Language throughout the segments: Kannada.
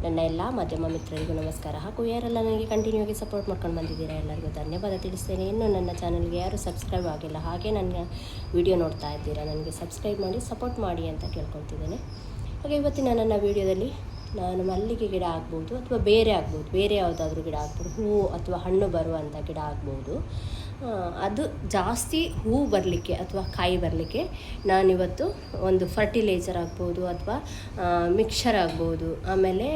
ನನ್ನ ಎಲ್ಲ ಮಾಧ್ಯಮ ಮಿತ್ರರಿಗೂ ನಮಸ್ಕಾರ. ಹಾಗೂ ಯಾರೆಲ್ಲ ನನಗೆ ಕಂಟಿನ್ಯೂ ಆಗಿ ಸಪೋರ್ಟ್ ಮಾಡ್ಕೊಂಡು ಬಂದಿದ್ದೀರಾ ಎಲ್ಲರಿಗೂ ಧನ್ಯವಾದ ತಿಳಿಸ್ತೇನೆ. ಇನ್ನು ನನ್ನ ಚಾನಲ್ಗೆ ಯಾರು ಸಬ್ಸ್ಕ್ರೈಬ್ ಆಗಿಲ್ಲ, ಹಾಗೆ ನನ್ನ ವಿಡಿಯೋ ನೋಡ್ತಾ ಇದ್ದೀರಾ, ನನಗೆ ಸಬ್ಸ್ಕ್ರೈಬ್ ಮಾಡಿ ಸಪೋರ್ಟ್ ಮಾಡಿ ಅಂತ ಕೇಳ್ಕೊಳ್ತಿದ್ದೇನೆ. ಹಾಗೆ ಇವತ್ತಿನ ನನ್ನ ವಿಡಿಯೋದಲ್ಲಿ ನಾನು ಮಲ್ಲಿಗೆ ಗಿಡ ಆಗ್ಬೋದು ಅಥವಾ ಬೇರೆ ಯಾವುದಾದ್ರೂ ಗಿಡ ಆಗ್ಬೋದು, ಹೂವು ಅಥವಾ ಹಣ್ಣು ಬರುವಂಥ ಗಿಡ ಆಗ್ಬೋದು. ಅದು ಜಾಸ್ತಿ ಹೂವು ಬರಲಿಕ್ಕೆ ಅಥವಾ ಕಾಯಿ ಬರಲಿಕ್ಕೆ ನಾನಿವತ್ತು ಒಂದು ಫರ್ಟಿಲೈಸರ್ ಆಗ್ಬೋದು ಅಥವಾ ಮಿಕ್ಸರ್ ಆಗ್ಬೋದು, ಆಮೇಲೆ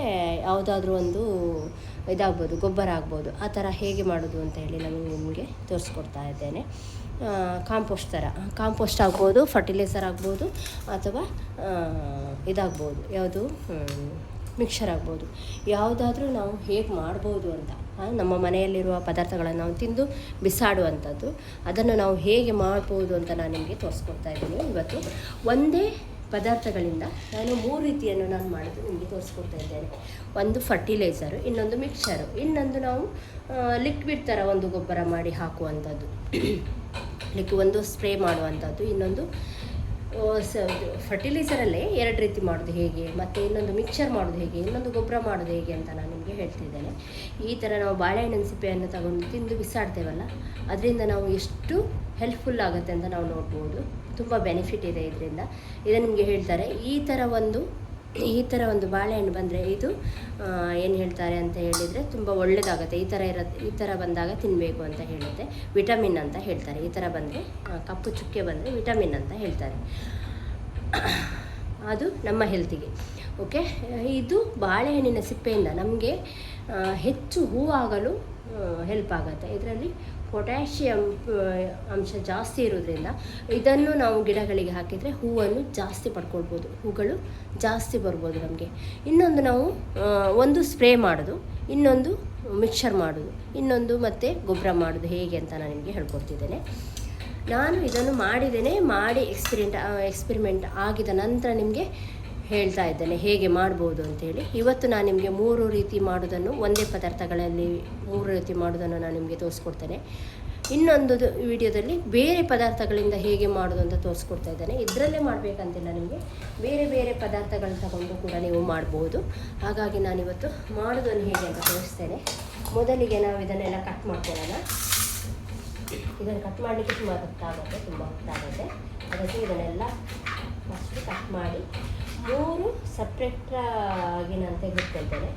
ಯಾವುದಾದ್ರೂ ಒಂದು ಇದಾಗ್ಬೋದು, ಗೊಬ್ಬರ ಆಗ್ಬೋದು, ಆ ಥರ ಹೇಗೆ ಮಾಡೋದು ಅಂತ ಹೇಳಿ ನಾನು ನಿಮಗೆ ತೋರಿಸ್ಕೊಡ್ತಾ ಇದ್ದೇನೆ. ಕಾಂಪೋಸ್ಟ್ ಆಗ್ಬೋದು, ಫರ್ಟಿಲೈಸರ್ ಆಗ್ಬೋದು, ಅಥವಾ ಇದಾಗ್ಬೋದು, ಯಾವುದು ಮಿಕ್ಸರ್ ಆಗ್ಬೋದು. ಯಾವುದಾದ್ರೂ ನಾವು ಹೇಗೆ ಮಾಡ್ಬೋದು ಅಂತ, ನಮ್ಮ ಮನೆಯಲ್ಲಿರುವ ಪದಾರ್ಥಗಳನ್ನು ನಾವು ತಿಂದು ಬಿಸಾಡುವಂಥದ್ದು, ಅದನ್ನು ನಾವು ಹೇಗೆ ಮಾಡ್ಬೋದು ಅಂತ ನಾನು ನಿಮಗೆ ತೋರಿಸ್ಕೊಡ್ತಾ ಇದ್ದೀನಿ. ಇವತ್ತು ಒಂದೇ ಪದಾರ್ಥಗಳಿಂದ ನಾನು 3 ರೀತಿಯನ್ನು ನಾನು ಮಾಡೋದು ನಿಮಗೆ ತೋರಿಸ್ಕೊಡ್ತಾ ಇದ್ದೇನೆ. ಒಂದು ಫರ್ಟಿಲೈಸರು, ಇನ್ನೊಂದು ಮಿಕ್ಸರು, ಇನ್ನೊಂದು ನಾವು ಲಿಕ್ವಿಡ್ ಥರ ಒಂದು ಗೊಬ್ಬರ ಮಾಡಿ ಹಾಕುವಂಥದ್ದು, ಒಂದು ಸ್ಪ್ರೇ ಮಾಡುವಂಥದ್ದು, ಇನ್ನೊಂದು ಫರ್ಟಿಲೈಸರಲ್ಲೇ 2 ರೀತಿ ಮಾಡೋದು ಹೇಗೆ, ಮತ್ತು ಇನ್ನೊಂದು ಮಿಕ್ಸರ್ ಮಾಡೋದು ಹೇಗೆ, ಇನ್ನೊಂದು ಗೊಬ್ಬರ ಮಾಡೋದು ಹೇಗೆ ಅಂತ ನಾನು ನಿಮಗೆ ಹೇಳ್ತಿದ್ದೇನೆ. ಈ ಥರ ನಾವು ಬಾಳೆಹಣ್ಣಿನ ಸಿಪ್ಪೆಯನ್ನು ತಗೊಂಡು ತಿಂದು ಬಿಸಾಡ್ತೇವಲ್ಲ, ಅದರಿಂದ ನಾವು ಎಷ್ಟು ಹೆಲ್ಪ್ಫುಲ್ ಆಗುತ್ತೆ ಅಂತ ನಾವು ನೋಡ್ಬೋದು. ತುಂಬ ಬೆನಿಫಿಟ್ ಇದೆ ಇದರಿಂದ. ಇದನ್ನು ನಿಮಗೆ ಹೇಳ್ತಾರೆ, ಈ ಥರ ಒಂದು ಬಾಳೆಹಣ್ಣು ಬಂದರೆ ಇದು ಏನು ಹೇಳ್ತಾರೆ ಅಂತ ಹೇಳಿದರೆ ತುಂಬ ಒಳ್ಳೆಯದಾಗುತ್ತೆ. ಈ ಥರ ಬಂದಾಗ ತಿನ್ನಬೇಕು ಅಂತ ಹೇಳುತ್ತೆ, ವಿಟಮಿನ್ ಅಂತ ಹೇಳ್ತಾರೆ. ಈ ಥರ ಬಂದರೆ, ಕಪ್ಪು ಚುಕ್ಕೆ ಬಂದರೆ ವಿಟಮಿನ್ ಅಂತ ಹೇಳ್ತಾರೆ. ಅದು ನಮ್ಮ ಹೆಲ್ತಿಗೆ ಓಕೆ. ಇದು ಬಾಳೆಹಣ್ಣಿನ ಸಿಪ್ಪೆಯಿಂದ ನಮಗೆ ಹೆಚ್ಚು ಹೂವಾಗಲು ಹೆಲ್ಪ್ ಆಗುತ್ತೆ. ಇದರಲ್ಲಿ ಪೊಟ್ಯಾಷಿಯಂ ಅಂಶ ಜಾಸ್ತಿ ಇರೋದ್ರಿಂದ ಇದನ್ನು ನಾವು ಗಿಡಗಳಿಗೆ ಹಾಕಿದರೆ ಹೂವನ್ನು ಜಾಸ್ತಿ ಪಡ್ಕೊಳ್ಬೋದು, ಹೂಗಳು ಜಾಸ್ತಿ ಬರ್ಬೋದು ನಮಗೆ. ಇನ್ನೊಂದು ನಾವು ಒಂದು ಸ್ಪ್ರೇ ಮಾಡೋದು, ಇನ್ನೊಂದು ಮಿಕ್ಸರ್ ಮಾಡೋದು, ಇನ್ನೊಂದು ಮತ್ತು ಗೊಬ್ಬರ ಮಾಡೋದು ಹೇಗೆ ಅಂತ ನಾನು ನಿಮಗೆ ಹೇಳ್ಕೊಡ್ತಿದ್ದೇನೆ. ನಾನು ಇದನ್ನು ಮಾಡಿ ಎಕ್ಸ್ಪೆರಿಮೆಂಟ್ ಆಗಿದ ನಂತರ ನಿಮಗೆ ಹೇಳ್ತಾ ಇದ್ದೇನೆ ಹೇಗೆ ಮಾಡ್ಬೋದು ಅಂತೇಳಿ. ಇವತ್ತು ನಾನು ನಿಮಗೆ 3 ರೀತಿ ಮಾಡೋದನ್ನು, ಒಂದೇ ಪದಾರ್ಥಗಳಲ್ಲಿ 3 ರೀತಿ ಮಾಡೋದನ್ನು ನಾನು ನಿಮಗೆ ತೋರಿಸ್ಕೊಡ್ತೇನೆ. ಇನ್ನೊಂದು ವಿಡಿಯೋದಲ್ಲಿ ಬೇರೆ ಪದಾರ್ಥಗಳಿಂದ ಹೇಗೆ ಮಾಡೋದು ಅಂತ ತೋರಿಸ್ಕೊಡ್ತಾ ಇದ್ದೇನೆ. ಇದರಲ್ಲೇ ಮಾಡಬೇಕಂತಿಲ್ಲ, ನಿಮಗೆ ಬೇರೆ ಪದಾರ್ಥಗಳನ್ನ ತಗೊಂಡು ಕೂಡ ನೀವು ಮಾಡ್ಬೋದು. ಹಾಗಾಗಿ ನಾನಿವತ್ತು ಮಾಡೋದನ್ನು ಹೇಗೆ ಅಂತ ತೋರಿಸ್ತೇನೆ. ಮೊದಲಿಗೆ ನಾವು ಇದನ್ನೆಲ್ಲ ಕಟ್ ಮಾಡ್ಕೊಳ್ಳೋಣ. ಇದನ್ನು ಕಟ್ ಮಾಡಲಿಕ್ಕೆ ತುಂಬ ಹೊತ್ತಾಗುತ್ತೆ. ಅದಕ್ಕೆ ಇದನ್ನೆಲ್ಲ ಫಸ್ಟ್ ಕಟ್ ಮಾಡಿ 3 ಸಪ್ರೇಟಾಗಿ ನಾನು ತೆಗೆದುಕೊಳ್ತೇನೆ,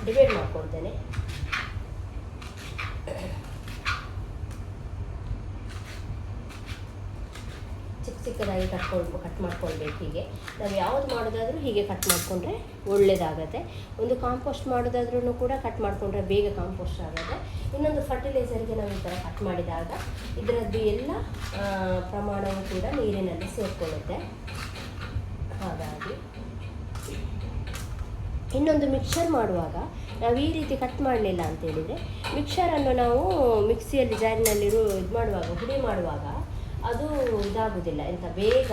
ಡಿವೈಡ್ ಮಾಡ್ಕೊಳ್ತೇನೆ. ಚಿಕ್ಕದಾಗಿ ಕಟ್ ಮಾಡ್ಕೊಳ್ಬೇಕು. ಹೀಗೆ ನಾವು ಯಾವುದು ಮಾಡೋದಾದರೂ ಹೀಗೆ ಕಟ್ ಮಾಡಿಕೊಂಡ್ರೆ ಒಳ್ಳೆಯದಾಗತ್ತೆ. ಒಂದು ಕಾಂಪೋಸ್ಟ್ ಮಾಡೋದಾದ್ರೂ ಕೂಡ ಕಟ್ ಮಾಡಿಕೊಂಡ್ರೆ ಬೇಗ ಕಾಂಪೋಸ್ಟ್ ಆಗುತ್ತೆ. ಇನ್ನೊಂದು ಫರ್ಟಿಲೈಸರ್ಗೆ ನಾವು ಈ ಥರ ಕಟ್ ಮಾಡಿದಾಗ ಇದರದ್ದು ಎಲ್ಲ ಪ್ರಮಾಣವು ಕೂಡ ನೀರಿನಲ್ಲಿ ಸೇರಿಕೊಳ್ಳುತ್ತೆ. ಹಾಗಾಗಿ ಇನ್ನೊಂದು ಮಿಕ್ಸರ್ ಮಾಡುವಾಗ ನಾವು ಈ ರೀತಿ ಕಟ್ ಮಾಡಲಿಲ್ಲ ಅಂತೇಳಿದರೆ, ಮಿಕ್ಸರನ್ನು ನಾವು ಮಿಕ್ಸಿಯಲ್ಲಿ ಜಾರಿನಲ್ಲಿ ಹುಡಿ ಮಾಡುವಾಗ ಅದು ಇದಾಗೋದಿಲ್ಲ, ಎಂತ ಬೇಗ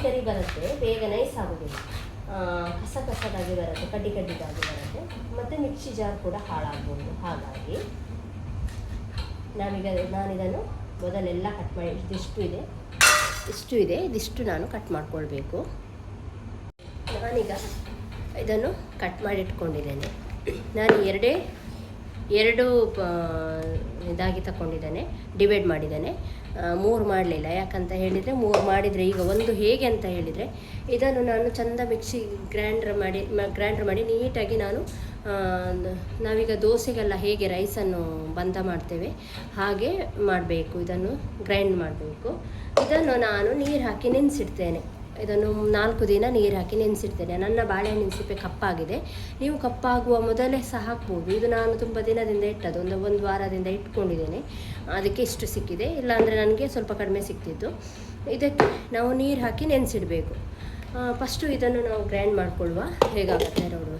ತರಿ ಬರುತ್ತೆ, ಬೇಗ ನೈಸ್ ಆಗೋದಿಲ್ಲ, ಕಸದಾಗಿ ಬರುತ್ತೆ, ಕಡ್ಡಿದಾಗಿ ಬರುತ್ತೆ, ಮತ್ತು ಮಿಕ್ಸಿ ಜಾರ್ ಕೂಡ ಹಾಳಾಗ್ಬೋದು. ಹಾಗಾಗಿ ನಾನಿದನ್ನು ಮೊದಲೆಲ್ಲ ಕಟ್ ಮಾಡಿ, ಇದಿಷ್ಟು ನಾನು ಕಟ್ ಮಾಡ್ಕೊಳ್ಬೇಕು. ನಾನೀಗ ಇದನ್ನು ಕಟ್ ಮಾಡಿ ಇಟ್ಕೊಂಡಿದ್ದೇನೆ. ನಾನು ಎರಡು ಇದಾಗಿ ತಗೊಂಡಿದ್ದೇನೆ, ಡಿವೈಡ್ ಮಾಡಿದ್ದೇನೆ. 3 ಮಾಡಲಿಲ್ಲ, ಯಾಕಂತ ಹೇಳಿದರೆ 3 ಮಾಡಿದರೆ ಈಗ ಒಂದು ಹೇಗೆ ಅಂತ ಹೇಳಿದರೆ, ಇದನ್ನು ನಾನು ಚಂದ ಮಿಕ್ಸಿ ಗ್ರೈಂಡ್ರ್ ಮಾಡಿ ನೀಟಾಗಿ ನಾವೀಗ ದೋಸೆಗೆಲ್ಲ ಹೇಗೆ ರೈಸನ್ನು ಬಂದ ಮಾಡ್ತೇವೆ ಹಾಗೆ ಮಾಡಬೇಕು. ಇದನ್ನು ಗ್ರೈಂಡ್ ಮಾಡಬೇಕು. ಇದನ್ನು ನಾನು ನೀರು ಹಾಕಿ ನೆನೆಸಿಡ್ತೇನೆ. ಇದನ್ನು 4 ದಿನ ನೀರು ಹಾಕಿ ನೆನೆಸಿಡ್ತೇನೆ. ನನ್ನ ಬಾಳೆಹಣ್ಣಿನ ಸಿಪ್ಪೆ ಕಪ್ಪಾಗಿದೆ, ನೀವು ಕಪ್ಪಾಗುವ ಮೊದಲೇ ಸಹ ಹಾಕ್ಬೋದು. ಇದು ನಾನು ತುಂಬ ದಿನದಿಂದ ಇಟ್ಟದ್ದು, ಒಂದು ವಾರದಿಂದ ಇಟ್ಕೊಂಡಿದ್ದೇನೆ, ಅದಕ್ಕೆ ಇಷ್ಟು ಸಿಕ್ಕಿದೆ. ಇಲ್ಲಾಂದರೆ ನನಗೆ ಸ್ವಲ್ಪ ಕಡಿಮೆ ಸಿಕ್ತಿತ್ತು. ಇದಕ್ಕೆ ನಾವು ನೀರು ಹಾಕಿ ನೆನೆಸಿಡಬೇಕು. ಫಸ್ಟು ಇದನ್ನು ನಾವು ಗ್ರೈಂಡ್ ಮಾಡಿಕೊಳ್ಳುವ, ಹೇಗಾಗುತ್ತೆ ನೋಡುವ.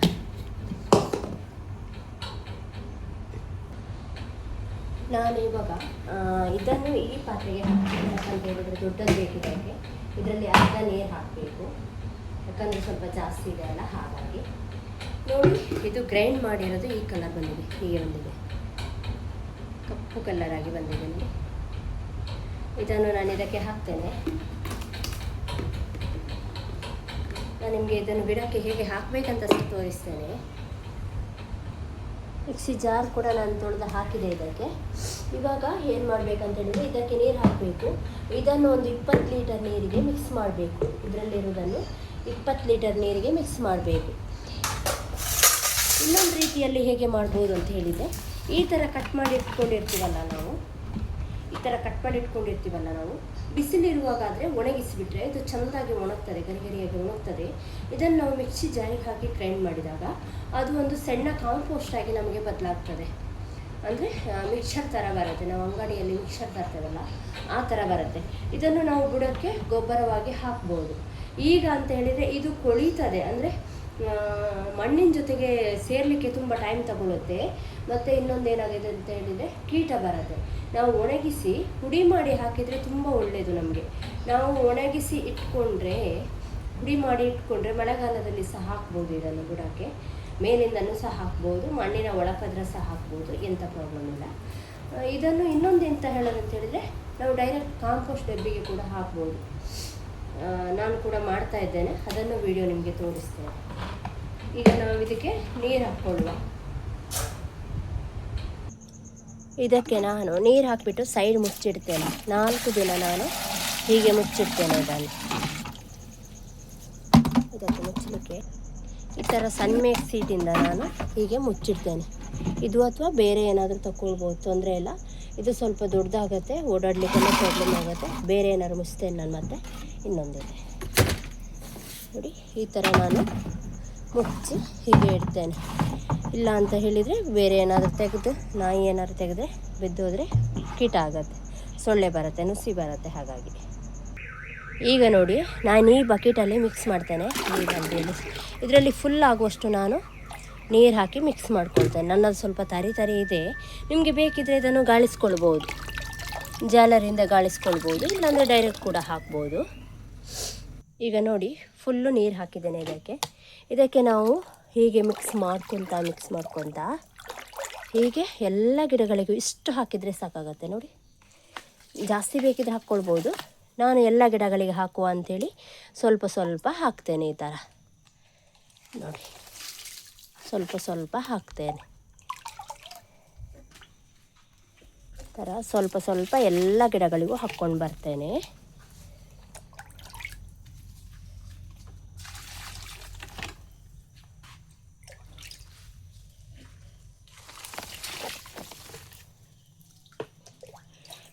ನಾನು ಇವಾಗ ಇದನ್ನು ಈ ಪಾತ್ರೆಗೆ ಹಾಕ್ತೀನಿ, ಯಾಕಂತ ಹೇಳಿದರೆ ದೊಡ್ಡದು ಬೇಕಿದ್ದಕ್ಕೆ. ಇದರಲ್ಲಿ ಅರ್ಧ ನೀರು ಹಾಕಬೇಕು, ಯಾಕಂದರೆ ಸ್ವಲ್ಪ ಜಾಸ್ತಿ ಇದೆ ಅಲ್ಲ. ಹಾಗಾಗಿ ನೋಡಿ, ಇದು ಗ್ರೈಂಡ್ ಮಾಡಿರೋದು ಈ ಕಲರ್ ಬಂದಿದೆ, ಹೀಗೆ ಬಂದಿದೆ, ಕಪ್ಪು ಕಲರಾಗಿ ಬಂದಿದೆ ನೋಡಿ. ಇದನ್ನು ನಾನು ಇದಕ್ಕೆ ಹಾಕ್ತೇನೆ. ನಾನು ನಿಮಗೆ ಇದನ್ನು ಗಿಡಕ್ಕೆ ಹೇಗೆ ಹಾಕಬೇಕಂತ ತೋರಿಸ್ತೇನೆ. ಮಿಕ್ಸಿ ಜಾರ್ ಕೂಡ ನಾನು ತೊಳೆದು ಹಾಕಿದೆ ಇದಕ್ಕೆ. ಇವಾಗ ಏನು ಮಾಡಬೇಕಂತ ಹೇಳಿದರೆ ಇದಕ್ಕೆ ನೀರು ಹಾಕಬೇಕು. ಇದನ್ನು ಒಂದು 20 ಲೀಟರ್ ನೀರಿಗೆ ಮಿಕ್ಸ್ ಮಾಡಬೇಕು. ಇದರಲ್ಲಿರುವುದನ್ನು 20 ಲೀಟರ್ ನೀರಿಗೆ ಮಿಕ್ಸ್ ಮಾಡಬೇಕು. ಇನ್ನೊಂದು ರೀತಿಯಲ್ಲಿ ಹೇಗೆ ಮಾಡ್ಬೋದು ಅಂತ ಹೇಳಿದರೆ, ಈ ಥರ ಕಟ್ ಮಾಡಿ ಇಟ್ಕೊಂಡಿರ್ತೀವಲ್ಲ ನಾವು, ಬಿಸಿಲಿರುವಾಗಾದರೆ ಒಣಗಿಸಿಬಿಟ್ರೆ ಇದು ಚೆಂದಾಗಿ ಒಣಗ್ತದೆ, ಗರಿಗರಿಯಾಗಿ ಒಣಗ್ತದೆ. ಇದನ್ನು ನಾವು ಮಿಕ್ಸಿ ಜಾರಿಗೆ ಹಾಕಿ ಗ್ರೈಂಡ್ ಮಾಡಿದಾಗ ಅದು ಒಂದು ಸಣ್ಣ ಕಾಂಪೋಸ್ಟ್ ಆಗಿ ನಮಗೆ ಬದಲಾಗ್ತದೆ. ಅಂದರೆ ಮಿಕ್ಸರ್ ಥರ ಬರುತ್ತೆ, ನಾವು ಅಂಗಡಿಯಲ್ಲಿ ಮಿಕ್ಸರ್ ತರ್ತೇವಲ್ಲ ಆ ಥರ ಬರುತ್ತೆ. ಇದನ್ನು ನಾವು ಬುಡಕ್ಕೆ ಗೊಬ್ಬರವಾಗಿ ಹಾಕ್ಬೋದು. ಈಗ ಅಂತ ಹೇಳಿದರೆ ಇದು ಕೊಳೀತದೆ, ಅಂದರೆ ಮಣ್ಣಿನ ಜೊತೆಗೆ ಸೇರಲಿಕ್ಕೆ ತುಂಬ ಟೈಮ್ ತಗೊಳ್ಳುತ್ತೆ. ಮತ್ತು ಇನ್ನೊಂದು ಏನಾಗಿದೆ ಅಂತ ಹೇಳಿದರೆ ಕೀಟ ಬರುತ್ತೆ. ನಾವು ಒಣಗಿಸಿ ಹುಡಿ ಮಾಡಿ ಹಾಕಿದರೆ ತುಂಬ ಒಳ್ಳೆಯದು ನಮಗೆ. ನಾವು ಒಣಗಿಸಿ ಹುಡಿ ಮಾಡಿ ಇಟ್ಕೊಂಡ್ರೆ ಮಳೆಗಾಲದಲ್ಲಿ ಸಹ ಹಾಕ್ಬೋದು. ಇದನ್ನು ಬುಡಕ್ಕೆ ಮೇಲಿಂದನೂ ಸಹ ಹಾಕ್ಬೋದು, ಮಣ್ಣಿನ ಒಳಪದ್ರ ಸಹ ಹಾಕ್ಬೋದು, ಎಂಥ ಪ್ರಾಬ್ಲಮ್ ಇಲ್ಲ. ಇದನ್ನು ಇನ್ನೊಂದು ಎಂತ ಹೇಳೋದಂತ ಹೇಳಿದರೆ, ನಾವು ಡೈರೆಕ್ಟ್ ಕಾಂಪೋಸ್ಟ್ ಡಬ್ಬಿಗೆ ಕೂಡ ಹಾಕ್ಬೋದು. ನಾನು ಕೂಡ ಮಾಡ್ತಾ ಇದ್ದೇನೆ, ಅದನ್ನು ವಿಡಿಯೋ ನಿಮಗೆ ತೋರಿಸ್ತೇನೆ. ಈಗ ನಾವು ಇದಕ್ಕೆ ನೀರು ಹಾಕ್ಕೊಳ್ಳುವ. ಇದಕ್ಕೆ ನಾನು ನೀರು ಹಾಕಿಬಿಟ್ಟು ಸೈಡ್ ಮುಚ್ಚಿಡ್ತೇನೆ. 4 ದಿನ ನಾನು ಹೀಗೆ ಮುಚ್ಚಿಡ್ತೇನೆ. ಇದಕ್ಕೆ ಮುಚ್ಚಲಿಕ್ಕೆ ಈ ಥರ ಸನ್ಮೇಕ್ ಸೀಟಿಂದ ನಾನು ಹೀಗೆ ಮುಚ್ಚಿಡ್ತೇನೆ. ಇದು ಅಥವಾ ಬೇರೆ ಏನಾದರೂ ತಗೊಳ್ಬೋದು, ತೊಂದರೆ ಇಲ್ಲ. ಇದು ಸ್ವಲ್ಪ ದೊಡ್ಡದಾಗತ್ತೆ, ಓಡಾಡಲಿಕ್ಕೆಲ್ಲ ಪ್ರಾಬ್ಲಮ್ ಆಗುತ್ತೆ. ಬೇರೆ ಏನಾದ್ರು ಮುಚ್ತೇನೆ ನಾನು. ಮತ್ತೆ ಇನ್ನೊಂದಿದೆ ನೋಡಿ, ಈ ಥರ ನಾನು ಮುಚ್ಚಿ ಹೀಗೆ ಇಡ್ತೇನೆ. ಇಲ್ಲ ಅಂತ ಹೇಳಿದರೆ ಬೇರೆ ಏನಾದರೂ ತೆಗೆದು, ನಾಯಿ ಏನಾದ್ರು ತೆಗೆದ್ರೆ ಬಿದ್ದೋದ್ರೆ ಕೀಟ ಆಗುತ್ತೆ, ಸೊಳ್ಳೆ ಬರುತ್ತೆ, ನುಸಿ ಬರುತ್ತೆ. ಹಾಗಾಗಿ ಈಗ ನೋಡಿ, ನಾನು ಈ ಬಕೆಟಲ್ಲಿ ಮಿಕ್ಸ್ ಮಾಡ್ತೇನೆ. ಈ ಬಾಲ್ಡಿಯಲ್ಲಿ ಇದರಲ್ಲಿ ಫುಲ್ ಆಗುವಷ್ಟು ನಾನು ನೀರು ಹಾಕಿ ಮಿಕ್ಸ್ ಮಾಡ್ಕೊಳ್ತೇನೆ. ನನ್ನದು ಸ್ವಲ್ಪ ತರಿ ಇದೆ. ನಿಮಗೆ ಬೇಕಿದ್ದರೆ ಇದನ್ನು ಗಾಳಿಸ್ಕೊಳ್ಬೋದು, ಜಾಲರಿಂದ ಗಾಳಿಸ್ಕೊಳ್ಬೋದು, ಇಲ್ಲಾಂದರೆ ಡೈರೆಕ್ಟ್ ಕೂಡ ಹಾಕ್ಬೋದು. ಈಗ ನೋಡಿ, ಫುಲ್ಲು ನೀರು ಹಾಕಿದ್ದೇನೆ ಇದಕ್ಕೆ ನಾವು ಹೀಗೆ ಮಿಕ್ಸ್ ಮಾಡ್ಕೊತಾ ಹೀಗೆ ಎಲ್ಲ ಗಿಡಗಳಿಗೂ ಇಷ್ಟು ಹಾಕಿದರೆ ಸಾಕಾಗತ್ತೆ. ನೋಡಿ, ಜಾಸ್ತಿ ಬೇಕಿದ್ರೆ ಹಾಕ್ಕೊಳ್ಬೋದು. ನಾನು ಎಲ್ಲ ಗಿಡಗಳಿಗೆ ಹಾಕುವ ಅಂಥೇಳಿ ಸ್ವಲ್ಪ ಹಾಕ್ತೇನೆ. ಈ ಥರ ನೋಡಿ, ಸ್ವಲ್ಪ ಹಾಕ್ತೇನೆ. ಥರ ಸ್ವಲ್ಪ ಎಲ್ಲ ಗಿಡಗಳಿಗೂ ಹಾಕ್ಕೊಂಡು ಬರ್ತೇನೆ.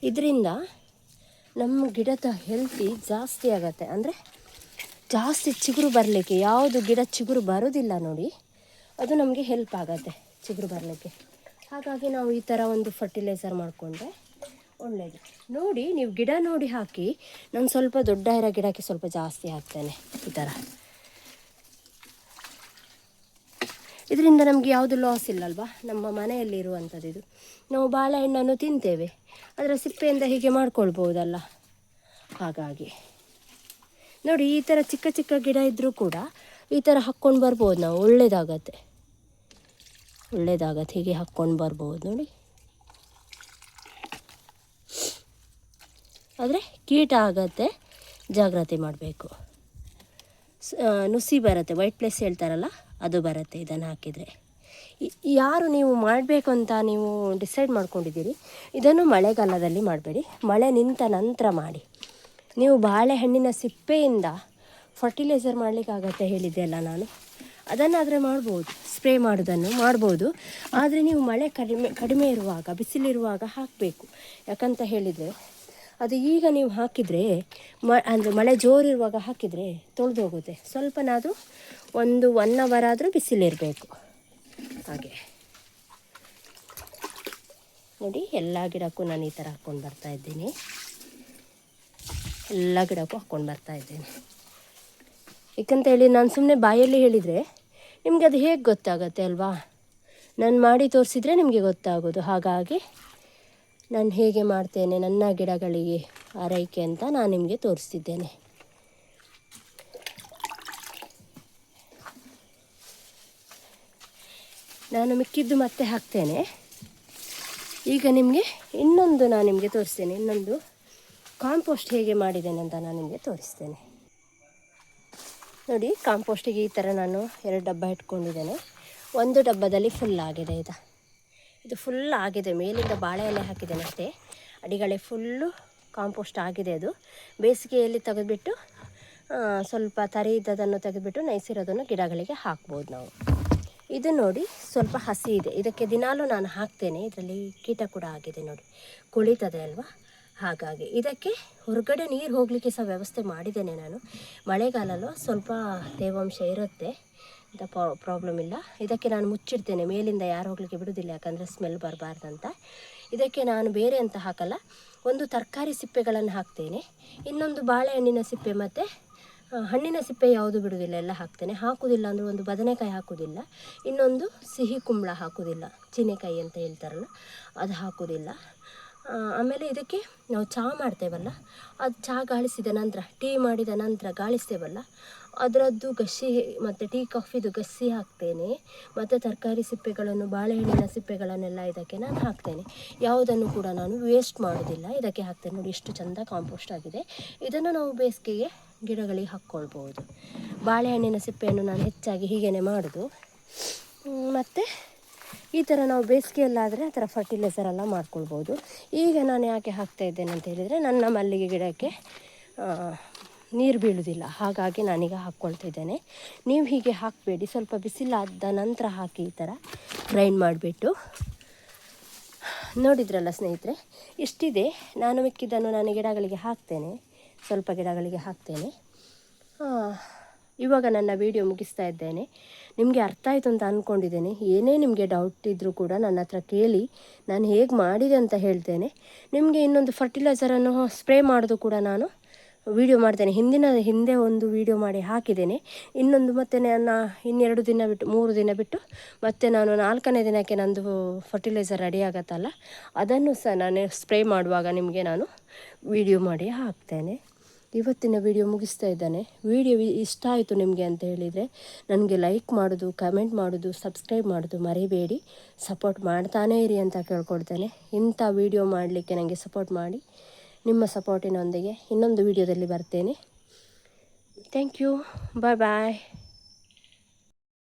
ಇದರಿಂದ ನಮ್ಮ ಗಿಡದ ಹೆಲ್ತಿ ಜಾಸ್ತಿ ಆಗುತ್ತೆ. ಅಂದರೆ ಜಾಸ್ತಿ ಚಿಗುರು ಬರಲಿಕ್ಕೆ, ಯಾವುದು ಗಿಡ ಚಿಗುರು ಬರೋದಿಲ್ಲ ನೋಡಿ, ಅದು ನಮಗೆ ಹೆಲ್ಪ್ ಆಗುತ್ತೆ ಚಿಗುರು ಬರಲಿಕ್ಕೆ. ಹಾಗಾಗಿ ನಾವು ಈ ಥರ ಒಂದು ಫರ್ಟಿಲೈಸರ್ ಮಾಡಿಕೊಂಡ್ರೆ ಒಳ್ಳೆಯದು. ನೋಡಿ, ನೀವು ಗಿಡ ನೋಡಿ ಹಾಕಿ. ನಾನು ಸ್ವಲ್ಪ ದೊಡ್ಡ ಇರೋ ಗಿಡಕ್ಕೆ ಸ್ವಲ್ಪ ಜಾಸ್ತಿ ಹಾಕ್ತೇನೆ. ಈ ಥರ ಇದರಿಂದ ನಮಗೆ ಯಾವುದು ಲಾಸ್ ಇಲ್ಲಲ್ವಾ, ನಮ್ಮ ಮನೆಯಲ್ಲಿ ಇರುವಂಥದ್ದು ಇದು. ನಾವು ಬಾಳೆಹಣ್ಣನ್ನು ತಿಂತೇವೆ, ಅದರ ಸಿಪ್ಪೆಯಿಂದ ಹೀಗೆ ಮಾಡ್ಕೊಳ್ಬೋದಲ್ಲ. ಹಾಗಾಗಿ ನೋಡಿ, ಈ ಥರ ಚಿಕ್ಕ ಗಿಡ ಇದ್ದರೂ ಕೂಡ ಈ ಥರ ಹಾಕ್ಕೊಂಡು ಬರ್ಬೋದು ನಾವು. ಒಳ್ಳೆಯದಾಗತ್ತೆ ಹೀಗೆ ಹಾಕ್ಕೊಂಡು ಬರ್ಬೋದು ನೋಡಿ. ಆದರೆ ಕೀಟ ಆಗತ್ತೆ, ಜಾಗ್ರತೆ ಮಾಡಬೇಕು. ನುಸಿ ಬರುತ್ತೆ, ವೈಟ್ ಪ್ಲೇಸ್ ಹೇಳ್ತಾರಲ್ಲ, ಅದು ಬರುತ್ತೆ ಇದನ್ನು ಹಾಕಿದರೆ. ಯಾರು ನೀವು ಮಾಡಬೇಕು ಅಂತ ನೀವು ಡಿಸೈಡ್ ಮಾಡ್ಕೊಂಡಿದ್ದೀರಿ, ಇದನ್ನು ಮಳೆಗಾಲದಲ್ಲಿ ಮಾಡಬೇಡಿ, ಮಳೆ ನಿಂತ ನಂತರ ಮಾಡಿ. ನೀವು ಬಾಳೆಹಣ್ಣಿನ ಸಿಪ್ಪೆಯಿಂದ ಫರ್ಟಿಲೈಸರ್ ಮಾಡಲಿಕ್ಕಾಗತ್ತೆ ಹೇಳಿದ್ದೆಲ್ಲ ನಾನು, ಅದನ್ನಾದರೆ ಮಾಡ್ಬೋದು. ಸ್ಪ್ರೇ ಮಾಡೋದನ್ನು ಮಾಡ್ಬೋದು. ಆದರೆ ನೀವು ಮಳೆ ಕಡಿಮೆ ಇರುವಾಗ, ಬಿಸಿಲಿರುವಾಗ ಹಾಕಬೇಕು. ಯಾಕಂತ ಹೇಳಿದರೆ ಅದು ಈಗ ನೀವು ಹಾಕಿದರೆ ಅಂದರೆ ಮಳೆ ಜೋರಿರುವಾಗ ಹಾಕಿದರೆ ತೊಳೆದು ಹೋಗುತ್ತೆ. ಸ್ವಲ್ಪನಾದರೂ 1 ಅವರ್ ಆದರೂ ಬಿಸಿಲಿರಬೇಕು. ಹಾಗೆ ನೋಡಿ, ಎಲ್ಲ ಗಿಡಕ್ಕೂ ನಾನು ಈ ಥರ ಹಾಕ್ಕೊಂಡು ಬರ್ತಾಯಿದ್ದೀನಿ. ಎಲ್ಲ ಗಿಡಕ್ಕೂ ಹಾಕ್ಕೊಂಡು ಬರ್ತಾಯಿದ್ದೇನೆ. ಏಕಂತೇಳಿ ನಾನು ಸುಮ್ಮನೆ ಬಾಯಲ್ಲಿ ಹೇಳಿದರೆ ನಿಮಗೆ ಅದು ಹೇಗೆ ಗೊತ್ತಾಗತ್ತೆ ಅಲ್ವಾ, ನಾನು ಮಾಡಿ ತೋರಿಸಿದರೆ ನಿಮಗೆ ಗೊತ್ತಾಗೋದು. ಹಾಗಾಗಿ ನಾನು ಹೇಗೆ ಮಾಡ್ತೇನೆ ನನ್ನ ಗಿಡಗಳಿಗೆ ಆರೈಕೆ ಅಂತ ನಾನು ನಿಮಗೆ ತೋರಿಸ್ತಿದ್ದೇನೆ. ನಾನು ಮಿಕ್ಕಿದ್ದು ಮತ್ತೆ ಹಾಕ್ತೇನೆ. ಈಗ ನಿಮಗೆ ಇನ್ನೊಂದು ನಾನು ನಿಮಗೆ ತೋರಿಸ್ತೇನೆ, ಇನ್ನೊಂದು ಕಾಂಪೋಸ್ಟ್ ಹೇಗೆ ಮಾಡಿದ್ದೇನೆ ಅಂತ ನಾನು ನಿಮಗೆ ತೋರಿಸ್ತೇನೆ. ನೋಡಿ ಕಾಂಪೋಸ್ಟಿಗೆ ಈ ಥರ ನಾನು 2 ಡಬ್ಬ ಇಟ್ಕೊಂಡಿದ್ದೇನೆ. ಒಂದು ಡಬ್ಬದಲ್ಲಿ ಫುಲ್ ಆಗಿದೆ ಇದು ಫುಲ್ ಆಗಿದೆ. ಮೇಲಿಂದ ಬಾಳೆ ಎಲೆ ಹಾಕಿದ್ದೇನೆ ಅಷ್ಟೇ, ಅಡಿಗಳೆ ಫುಲ್ಲು ಕಾಂಪೋಸ್ಟ್ ಆಗಿದೆ. ಅದು ಬೇಸಿಗೆಯಲ್ಲಿ ತೆಗೆದುಬಿಟ್ಟು ಸ್ವಲ್ಪ ತರಿ ಇದ್ದದನ್ನು ತೆಗೆದುಬಿಟ್ಟು ನೈಸಿರೋದನ್ನು ಗಿಡಗಳಿಗೆ ಹಾಕ್ಬೋದು ನಾವು. ಇದು ನೋಡಿ ಸ್ವಲ್ಪ ಹಸಿ ಇದೆ, ಇದಕ್ಕೆ ದಿನಾಲೂ ನಾನು ಹಾಕ್ತೇನೆ. ಇದರಲ್ಲಿ ಕೀಟ ಕೂಡ ಆಗಿದೆ ನೋಡಿ, ಕುಳಿತದೆ ಅಲ್ವಾ, ಹಾಗಾಗಿ ಇದಕ್ಕೆ ಹೊರಗಡೆ ನೀರು ಹೋಗಲಿಕ್ಕೆ ಸಹ ವ್ಯವಸ್ಥೆ ಮಾಡಿದ್ದೇನೆ ನಾನು. ಮಳೆಗಾಲ ಅಲ್ವ, ಸ್ವಲ್ಪ ತೇವಾಂಶ ಇರುತ್ತೆ, ಇಂಥ ಪ್ರಾಬ್ಲಮ್ ಇಲ್ಲ. ಇದಕ್ಕೆ ನಾನು ಮುಚ್ಚಿಡ್ತೇನೆ, ಮೇಲಿಂದ ಯಾರು ಹೋಗಲಿಕ್ಕೆ ಬಿಡೋದಿಲ್ಲ, ಯಾಕಂದರೆ ಸ್ಮೆಲ್ ಬರಬಾರ್ದಂತ. ಇದಕ್ಕೆ ನಾನು ಬೇರೆ ಅಂತ ಹಾಕಲ್ಲ, ಒಂದು ತರಕಾರಿ ಸಿಪ್ಪೆಗಳನ್ನು ಹಾಕ್ತೇನೆ, ಇನ್ನೊಂದು ಬಾಳೆಹಣ್ಣಿನ ಸಿಪ್ಪೆ ಮತ್ತು ಹಣ್ಣಿನ ಸಿಪ್ಪೆ ಯಾವುದು ಬಿಡುವುದಿಲ್ಲ, ಎಲ್ಲ ಹಾಕ್ತೇನೆ. ಹಾಕುವುದಿಲ್ಲ ಅಂದರೆ ಒಂದು ಬದನೆಕಾಯಿ ಹಾಕುವುದಿಲ್ಲ, ಇನ್ನೊಂದು ಸಿಹಿ ಕುಂಬಳ ಹಾಕುವುದಿಲ್ಲ, ಚೀನೆಕಾಯಿ ಅಂತ ಹೇಳ್ತಾರಲ್ಲ ಅದು ಹಾಕುವುದಿಲ್ಲ. ಆಮೇಲೆ ಇದಕ್ಕೆ ನಾವು ಚಹಾ ಮಾಡ್ತೇವಲ್ಲ, ಅದು ಚಹಾ ಗಾಳಿಸಿದ ನಂತರ, ಟೀ ಮಾಡಿದ ನಂತರ ಗಾಳಿಸ್ತೇವಲ್ಲ, ಅದರದ್ದು ಗಸಿ ಮತ್ತು ಟೀ ಕಾಫಿದು ಗಸಿ ಹಾಕ್ತೇನೆ. ಮತ್ತು ತರಕಾರಿ ಸಿಪ್ಪೆಗಳನ್ನು, ಬಾಳೆಹಣ್ಣಿನ ಸಿಪ್ಪೆಗಳನ್ನೆಲ್ಲ ಇದಕ್ಕೆ ನಾನು ಹಾಕ್ತೇನೆ. ಯಾವುದನ್ನು ಕೂಡ ನಾನು ವೇಸ್ಟ್ ಮಾಡೋದಿಲ್ಲ, ಇದಕ್ಕೆ ಹಾಕ್ತೇನೆ. ನೋಡಿ ಎಷ್ಟು ಚೆಂದ ಕಾಂಪೋಸ್ಟ್ ಆಗಿದೆ. ಇದನ್ನು ನಾವು ಬೇಸಿಗೆಗೆ ಗಿಡಗಳಿಗೆ ಹಾಕ್ಕೊಳ್ಬೋದು. ಬಾಳೆಹಣ್ಣಿನ ಸಿಪ್ಪೆಯನ್ನು ನಾನು ಹೆಚ್ಚಾಗಿ ಹೀಗೇ ಮಾಡೋದು. ಮತ್ತು ಈ ಥರ ನಾವು ಬೇಸಿಗೆಯಲ್ಲಾದರೆ ಆ ಥರ ಫರ್ಟಿಲೈಸರ್ ಎಲ್ಲ ಮಾಡ್ಕೊಳ್ಬೋದು. ಈಗ ನಾನು ಯಾಕೆ ಹಾಕ್ತಾ ಇದ್ದೇನೆ ಅಂತ ಹೇಳಿದರೆ, ನನ್ನ ಮಲ್ಲಿಗೆ ಗಿಡಕ್ಕೆ ನೀರು ಬೀಳುವುದಿಲ್ಲ, ಹಾಗಾಗಿ ನಾನೀಗ ಹಾಕ್ಕೊಳ್ತಾ ಇದ್ದೇನೆ. ನೀವು ಹೀಗೆ ಹಾಕಬೇಡಿ, ಸ್ವಲ್ಪ ಬಿಸಿಲಾದ ನಂತರ ಹಾಕಿ. ಈ ಥರ ಗ್ರೈಂಡ್ ಮಾಡಿಬಿಟ್ಟು. ನೋಡಿದ್ರಲ್ಲ ಸ್ನೇಹಿತರೆ, ಇಷ್ಟಿದೆ. ನಾನು ಮಿಕ್ಕಿದ್ದನ್ನು ನಾನು ಗಿಡಗಳಿಗೆ ಹಾಕ್ತೇನೆ, ಸ್ವಲ್ಪ ಗಿಡಗಳಿಗೆ ಹಾಕ್ತೇನೆ. ಇವಾಗ ನನ್ನ ವಿಡಿಯೋ ಮುಗಿಸ್ತಾ ಇದ್ದೇನೆ. ನಿಮಗೆ ಅರ್ಥ ಆಯಿತು ಅಂತ ಅಂದ್ಕೊಂಡಿದ್ದೇನೆ. ಏನೇ ನಿಮಗೆ ಡೌಟ್ ಇದ್ದರೂ ಕೂಡ ನನ್ನ ಹತ್ರ ಕೇಳಿ, ನಾನು ಹೇಗೆ ಮಾಡಿದೆ ಅಂತ ಹೇಳ್ತೇನೆ. ನಿಮಗೆ ಇನ್ನೊಂದು ಫರ್ಟಿಲೈಸರನ್ನು ಸ್ಪ್ರೇ ಮಾಡೋದು ಕೂಡ ನಾನು ವಿಡಿಯೋ ಮಾಡ್ತೇನೆ. ಹಿಂದೆ ಒಂದು ವಿಡಿಯೋ ಮಾಡಿ ಹಾಕಿದ್ದೇನೆ. ಇನ್ನೊಂದು ಮತ್ತೆ ನಾನು 2 ದಿನ ಬಿಟ್ಟು 3 ದಿನ ಬಿಟ್ಟು ಮತ್ತೆ ನಾನು 4ನೇ ದಿನಕ್ಕೆ ನಂದು ಫರ್ಟಿಲೈಸರ್ ರೆಡಿ ಆಗುತ್ತಲ್ಲ, ಅದನ್ನು ಸಹ ನಾನು ಸ್ಪ್ರೇ ಮಾಡುವಾಗ ನಿಮಗೆ ನಾನು ವಿಡಿಯೋ ಮಾಡಿ ಹಾಕ್ತೇನೆ. ಇವತ್ತಿನ ವಿಡಿಯೋ ಮುಗಿಸ್ತಾ ಇದ್ದಾನೆ. ವಿಡಿಯೋ ಇಷ್ಟ ಆಯಿತು ನಿಮಗೆ ಅಂತ ಹೇಳಿದರೆ ನನಗೆ ಲೈಕ್ ಮಾಡೋದು, ಕಮೆಂಟ್ ಮಾಡೋದು, ಸಬ್ಸ್ಕ್ರೈಬ್ ಮಾಡೋದು ಮರಿಬೇಡಿ. ಸಪೋರ್ಟ್ ಮಾಡ್ತಾನೇ ಇರಿ ಅಂತ ಕೇಳ್ಕೊಳ್ತೇನೆ. ಇಂಥ ವಿಡಿಯೋ ಮಾಡಲಿಕ್ಕೆ ನನಗೆ ಸಪೋರ್ಟ್ ಮಾಡಿ. ನಿಮ್ಮ ಸಪೋರ್ಟಿನೊಂದಿಗೆ ಇನ್ನೊಂದು ವಿಡಿಯೋದಲ್ಲಿ ಬರ್ತೇನೆ. Thank you. Bye bye.